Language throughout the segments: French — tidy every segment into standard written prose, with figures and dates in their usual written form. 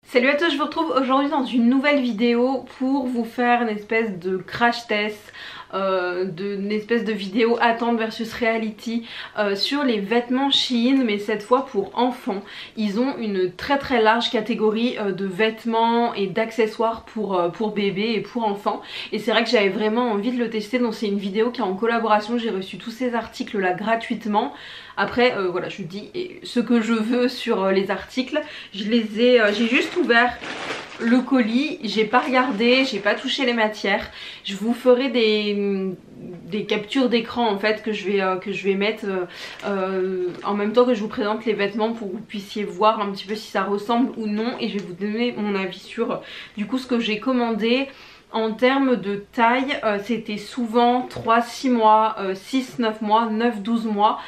Salut à tous, je vous retrouve aujourd'hui dans une nouvelle vidéo pour vous faire une espèce de crash test, une espèce de vidéo attente versus reality sur les vêtements Shein, mais cette fois pour enfants. Ils ont une très large catégorie de vêtements et d'accessoires pour bébés et pour enfants, et c'est vrai que j'avais vraiment envie de le tester, donc c'est une vidéo qui est en collaboration. J'ai reçu tous ces articles là gratuitement. Après voilà, je dis ce que je veux sur les articles. J'ai juste ouvert le colis, j'ai pas regardé, j'ai pas touché les matières. Je vous ferai des captures d'écran en fait que je vais mettre en même temps que je vous présente les vêtements pour que vous puissiez voir un petit peu si ça ressemble ou non, et je vais vous donner mon avis sur du coup ce que j'ai commandé. En termes de taille, c'était souvent 3-6 mois, 6-9 mois, 9-12 mois.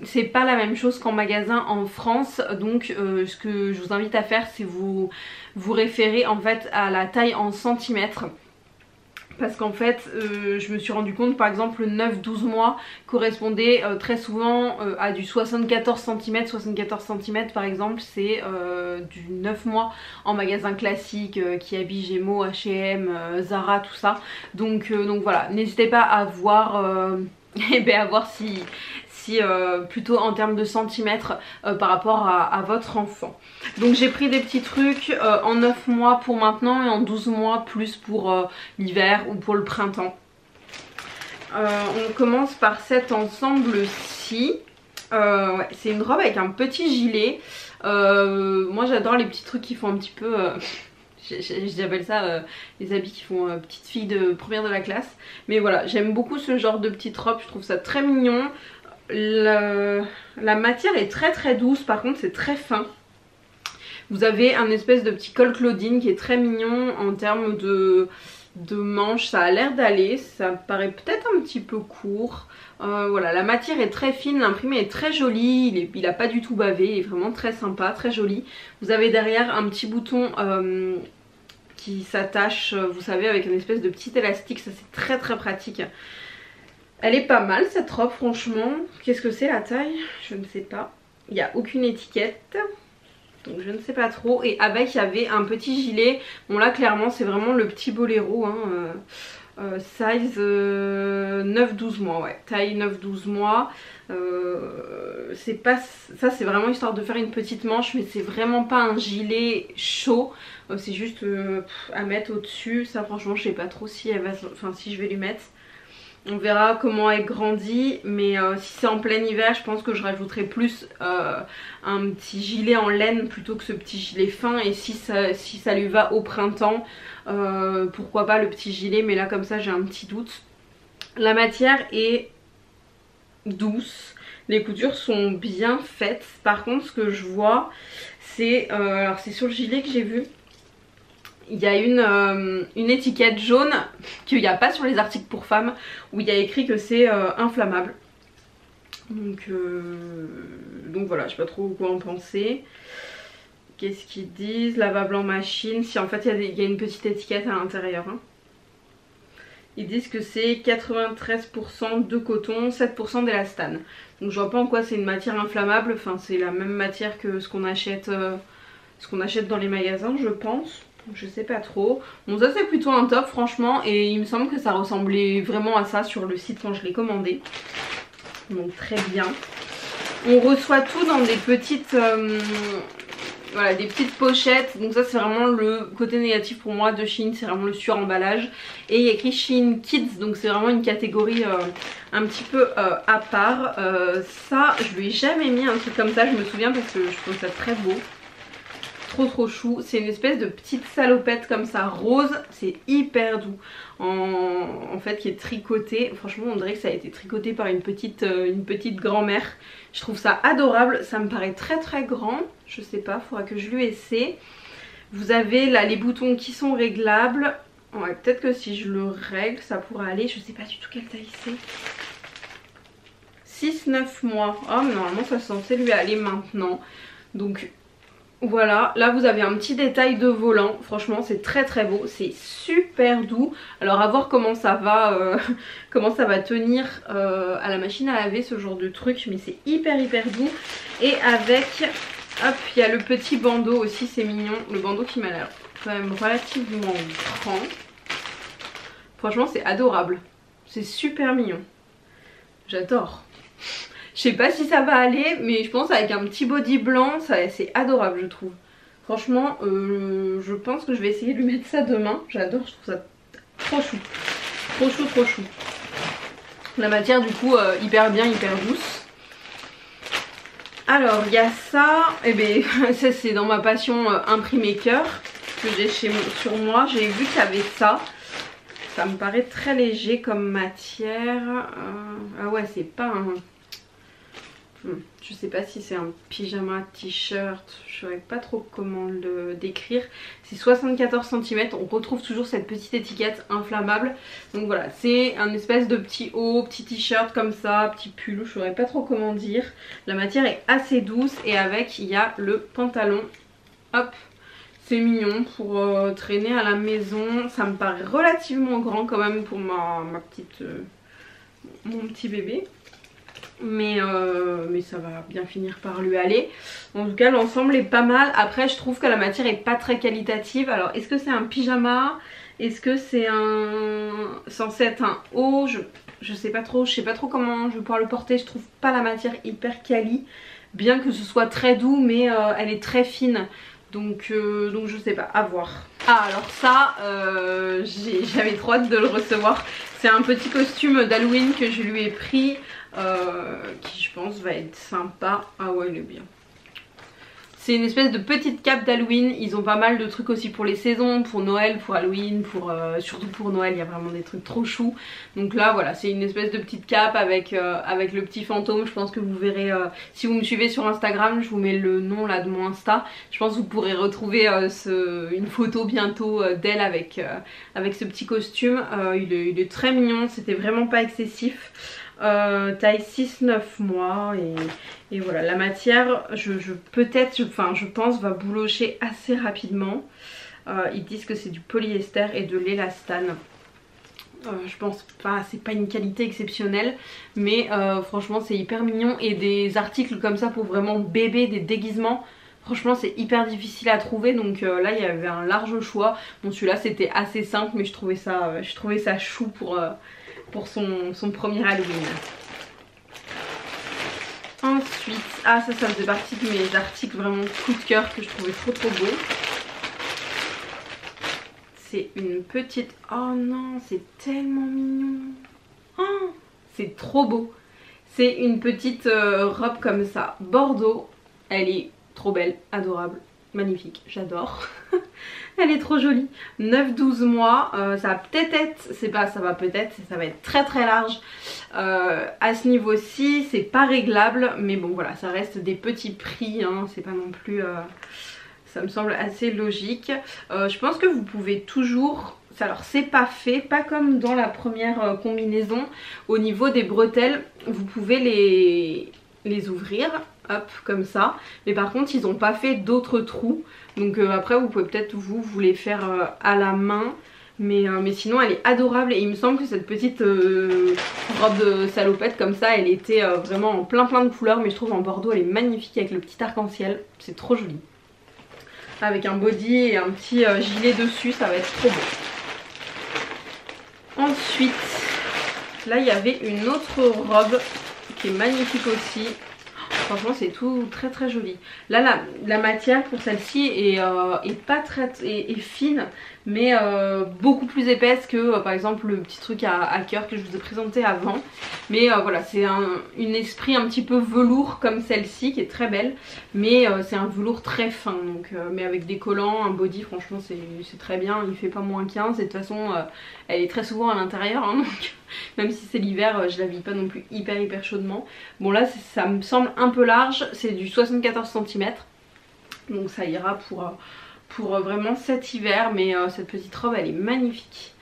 C'est pas la même chose qu'en magasin en France, donc ce que je vous invite à faire, c'est vous référer en fait à la taille en centimètres. Parce qu'en fait je me suis rendu compte par exemple le 9-12 mois correspondait très souvent à du 74 cm. 74 cm par exemple c'est du 9 mois en magasin classique, Kiabi, Gémeaux, H&M, Zara, tout ça. Donc voilà, n'hésitez pas à voir, à voir si plutôt en termes de centimètres par rapport à votre enfant. Donc j'ai pris des petits trucs en 9 mois pour maintenant et en 12 mois plus pour l'hiver ou pour le printemps. On commence par cet ensemble-ci. Ouais, c'est une robe avec un petit gilet. Moi j'adore les petits trucs qui font un petit peu... j'appelle ça les habits qui font petite fille de première de la classe. Mais voilà, j'aime beaucoup ce genre de petite robe, je trouve ça très mignon. La matière est très douce, par contre c'est très fin. Vous avez un espèce de petit col Claudine qui est très mignon en termes de manches, ça a l'air d'aller, ça me paraît peut-être un petit peu court. Voilà, la matière est très fine, l'imprimé est très joli, il a pas du tout bavé, il est vraiment très sympa, très joli. Vous avez derrière un petit bouton qui s'attache, vous savez, avec une espèce de petit élastique, ça c'est très pratique. Elle est pas mal cette robe franchement. Qu'est-ce que c'est la taille? Je ne sais pas. Il n'y a aucune étiquette. Donc je ne sais pas trop. Et avec il y avait un petit gilet. Bon là clairement c'est vraiment le petit boléro. Hein. Size 9-12 mois. Ouais. Taille 9-12 mois. C'est pas... Ça c'est vraiment histoire de faire une petite manche. Mais c'est vraiment pas un gilet chaud. C'est juste à mettre au dessus. Ça franchement je sais pas trop si elle va... Enfin si je vais lui mettre. On verra comment elle grandit, mais si c'est en plein hiver, je pense que je rajouterai plus un petit gilet en laine plutôt que ce petit gilet fin. Et si ça lui va au printemps, pourquoi pas le petit gilet, mais là comme ça j'ai un petit doute. La matière est douce, les coutures sont bien faites. Par contre ce que je vois c'est, alors c'est sur le gilet que j'ai vu, il y a une étiquette jaune qu'il n'y a pas sur les articles pour femmes, où il y a écrit que c'est inflammable. Donc voilà, je sais pas trop quoi en penser. Qu'est-ce qu'ils disent? Lavable en machine. Si en fait il y a une petite étiquette à l'intérieur. Hein. Ils disent que c'est 93% de coton, 7% d'élastane. Donc je vois pas en quoi c'est une matière inflammable. Enfin c'est la même matière que ce qu'on achète dans les magasins, je pense. Je sais pas trop. Bon ça c'est plutôt un top franchement, et il me semble que ça ressemblait vraiment à ça sur le site quand je l'ai commandé. Donc très bien. On reçoit tout dans des petites voilà, des petites pochettes. Donc ça c'est vraiment le côté négatif pour moi de Shein, c'est vraiment le sur-emballage. Et il y a écrit Shein Kids, donc c'est vraiment une catégorie un petit peu à part. Ça je lui ai jamais mis un truc comme ça, je me souviens, parce que je trouve ça très beau. Trop chou, c'est une espèce de petite salopette comme ça rose, c'est hyper doux en fait, qui est tricotée. Franchement on dirait que ça a été tricoté par une petite grand-mère. Je trouve ça adorable, ça me paraît très grand, je sais pas, faudra que je lui essaie. Vous avez là les boutons qui sont réglables. Ouais, peut-être que si je le règle ça pourrait aller, je sais pas du tout quelle taille c'est. 6-9 mois, oh mais normalement ça c'est censé lui aller maintenant. Donc voilà, là vous avez un petit détail de volant, franchement c'est très beau, c'est super doux. Alors à voir comment ça va tenir à la machine à laver, ce genre de truc, mais c'est hyper doux. Et avec Hop, il y a le petit bandeau aussi, c'est mignon. Le bandeau qui m'a l'air quand même relativement grand. Franchement c'est adorable. C'est super mignon. J'adore. Je sais pas si ça va aller, mais je pense avec un petit body blanc, c'est adorable je trouve. Franchement, je pense que je vais essayer de lui mettre ça demain. J'adore, je trouve ça trop chou. Trop chou, trop chou. La matière du coup hyper bien, hyper douce. Alors il y a ça, et bien ça c'est dans ma passion imprimé cœur que j'ai sur moi. J'ai vu qu'il y avait ça. Ça me paraît très léger comme matière. Ah ouais, c'est pas un... Je sais pas si c'est un pyjama, t-shirt, je saurais pas trop comment le décrire. C'est 74 cm, on retrouve toujours cette petite étiquette inflammable. Donc voilà, c'est un espèce de petit haut, petit t-shirt comme ça, petit pull, je saurais pas trop comment dire. La matière est assez douce et avec il y a le pantalon. Hop, c'est mignon pour traîner à la maison. Ça me paraît relativement grand quand même pour mon petit bébé. Mais ça va bien finir par lui aller. En tout cas l'ensemble est pas mal. Après je trouve que la matière est pas très qualitative. Alors est-ce que c'est un pyjama? Est-ce que c'est censé être un haut? Je sais pas trop. Je sais pas trop comment je vais pouvoir le porter. Je trouve pas la matière hyper quali. Bien que ce soit très doux, mais elle est très fine. Donc je sais pas, à voir. Ah alors ça, j'avais trop hâte de le recevoir. C'est un petit costume d'Halloween que je lui ai pris. Qui je pense va être sympa. Ah ouais, il est bien. C'est une espèce de petite cape d'Halloween. Ils ont pas mal de trucs aussi pour les saisons, pour Noël, pour Halloween, surtout pour Noël, il y a vraiment des trucs trop choux. Donc là voilà, c'est une espèce de petite cape avec le petit fantôme. Je pense que vous verrez, si vous me suivez sur Instagram, je vous mets le nom là de mon Insta. Je pense que vous pourrez retrouver une photo bientôt d'elle avec ce petit costume. Il est très mignon, c'était vraiment pas excessif. Taille 6-9 mois et voilà, la matière je pense va boulocher assez rapidement. Ils disent que c'est du polyester et de l'élastane. Je pense pas, c'est pas une qualité exceptionnelle, mais franchement c'est hyper mignon. Et des articles comme ça pour vraiment bébé, des déguisements, franchement c'est hyper difficile à trouver. Donc là il y avait un large choix. Bon, celui-là c'était assez simple, mais je trouvais ça chou pour son premier Halloween. Ensuite, ça faisait partie de mes articles vraiment coup de cœur que je trouvais trop beau. C'est une petite... Oh non, c'est tellement mignon. Oh, c'est trop beau. C'est une petite robe comme ça, bordeaux. Elle est trop belle, adorable, magnifique, j'adore. Elle est trop jolie. 9-12 mois, ça va peut-être être, ça va être très très large. À ce niveau-ci, c'est pas réglable, mais bon voilà, ça reste des petits prix, hein, c'est pas non plus... ça me semble assez logique. Je pense que vous pouvez toujours... Alors c'est pas fait, pas comme dans la première combinaison. Au niveau des bretelles, vous pouvez les ouvrir, hop, comme ça. Mais par contre, ils n'ont pas fait d'autres trous. Donc après, vous pouvez peut-être vous les faire à la main. Mais sinon, elle est adorable. Et il me semble que cette petite robe de salopette comme ça, elle était vraiment en plein de couleurs. Mais je trouve en bordeaux, elle est magnifique avec le petit arc-en-ciel. C'est trop joli. Avec un body et un petit gilet dessus, ça va être trop beau. Ensuite, là il y avait une autre robe qui est magnifique aussi. Franchement c'est tout très joli. Là la matière pour celle-ci est fine, mais beaucoup plus épaisse que par exemple le petit truc à cœur que je vous ai présenté avant. Mais voilà, c'est un esprit un petit peu velours comme celle-ci qui est très belle, mais c'est un velours très fin, donc, mais avec des collants, un body, franchement c'est très bien. Il fait pas moins 15 et de toute façon elle est très souvent à l'intérieur, hein, donc même si c'est l'hiver, je la vis pas non plus hyper chaudement. Bon là ça me semble un peu large, c'est du 74 cm, donc ça ira pour vraiment cet hiver, mais cette petite robe elle est magnifique.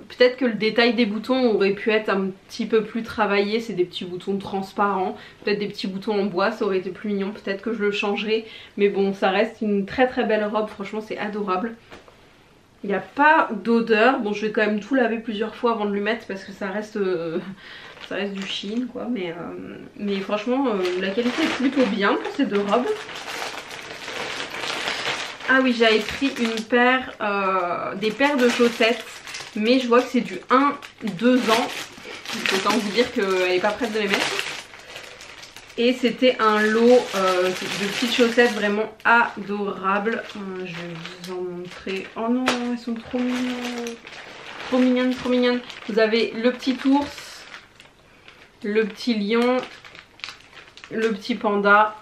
Peut-être que le détail des boutons aurait pu être un petit peu plus travaillé, c'est des petits boutons transparents, peut-être des petits boutons en bois, ça aurait été plus mignon, peut-être que je le changerai, mais bon ça reste une très belle robe, franchement c'est adorable. Il n'y a pas d'odeur, bon je vais quand même tout laver plusieurs fois avant de lui mettre parce que ça reste du Shein quoi, mais franchement la qualité est plutôt bien pour ces deux robes. Ah oui, j'avais pris une paire, des paires de chaussettes, mais je vois que c'est du 1-2 ans. Autant vous dire qu'elle n'est pas prête de les mettre. Et c'était un lot de petites chaussettes vraiment adorables. Je vais vous en montrer. Oh non, elles sont trop mignonnes. Trop mignonnes, trop mignonnes. Vous avez le petit ours, le petit lion, le petit panda,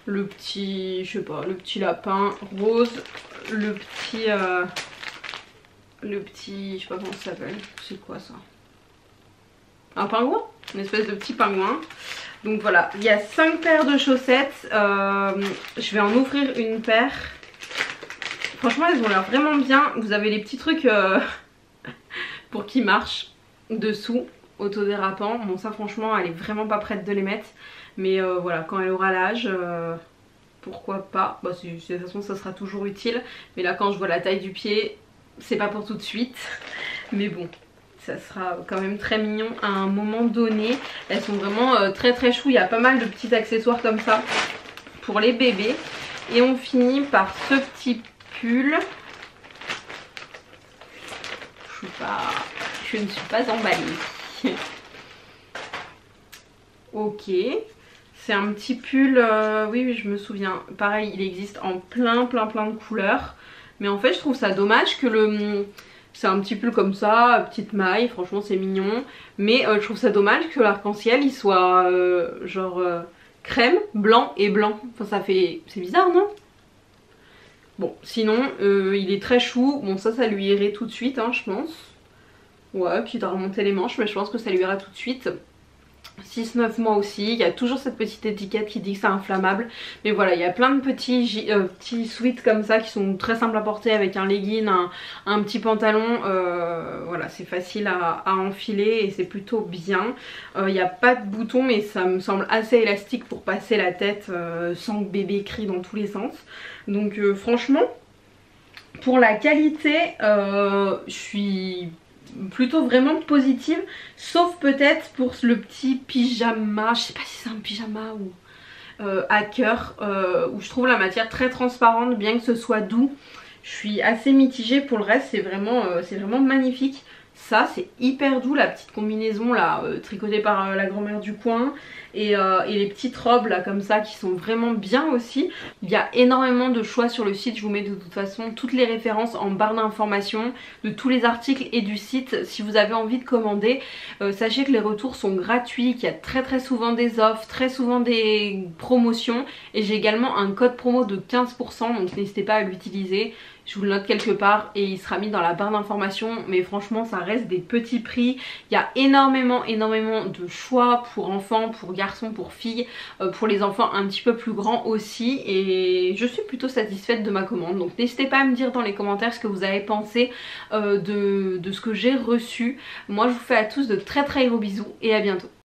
le petit, je sais pas, le petit lapin rose, le petit, je sais pas comment ça s'appelle. C'est quoi ça? Un pingouin? Une espèce de petit pingouin. Donc voilà, il y a 5 paires de chaussettes. Je vais en offrir une paire. Franchement, elles ont l'air vraiment bien. Vous avez les petits trucs pour qu'ils marchent dessous, autodérapants. Bon, ça franchement, elle est vraiment pas prête de les mettre. Mais voilà, quand elle aura l'âge, pourquoi pas. Bah, de toute façon, ça sera toujours utile. Mais là, quand je vois la taille du pied, c'est pas pour tout de suite. Mais bon, ça sera quand même très mignon à un moment donné. Elles sont vraiment très très chou. Il y a pas mal de petits accessoires comme ça pour les bébés. Et on finit par ce petit pull. Je ne suis pas emballée. Ok. C'est un petit pull, oui je me souviens. Pareil, il existe en plein de couleurs. Mais en fait je trouve ça dommage que le... C'est un petit pull comme ça, petite maille, franchement c'est mignon. Mais je trouve ça dommage que l'arc-en-ciel il soit genre crème, blanc et blanc. Enfin ça fait... c'est bizarre non? Bon sinon il est très chou. Bon ça lui irait tout de suite hein, je pense. Ouais puis il doit remonter les manches mais je pense que ça lui ira tout de suite. 6-9 mois aussi, il y a toujours cette petite étiquette qui dit que c'est inflammable. Mais voilà, il y a plein de petits sweats comme ça qui sont très simples à porter avec un legging, un petit pantalon. Voilà, c'est facile à enfiler et c'est plutôt bien. Il n'y a pas de boutons mais ça me semble assez élastique pour passer la tête sans que bébé crie dans tous les sens. Donc franchement, pour la qualité, je suis plutôt vraiment positive, sauf peut-être pour le petit pyjama, je sais pas si c'est un pyjama ou hacker, où je trouve la matière très transparente bien que ce soit doux. Je suis assez mitigée, pour le reste c'est vraiment magnifique. Ça c'est hyper doux, la petite combinaison là tricotée par la grand-mère du coin et les petites robes là comme ça qui sont vraiment bien aussi. Il y a énormément de choix sur le site, je vous mets de toute façon toutes les références en barre d'informations de tous les articles et du site si vous avez envie de commander. Sachez que les retours sont gratuits, qu'il y a très souvent des offres, très souvent des promotions et j'ai également un code promo de 15% donc n'hésitez pas à l'utiliser. Je vous le note quelque part et il sera mis dans la barre d'informations. Mais franchement ça reste des petits prix. Il y a énormément de choix pour enfants, pour garçons, pour filles, pour les enfants un petit peu plus grands aussi. Et je suis plutôt satisfaite de ma commande. Donc n'hésitez pas à me dire dans les commentaires ce que vous avez pensé de ce que j'ai reçu. Moi je vous fais à tous de très gros bisous et à bientôt.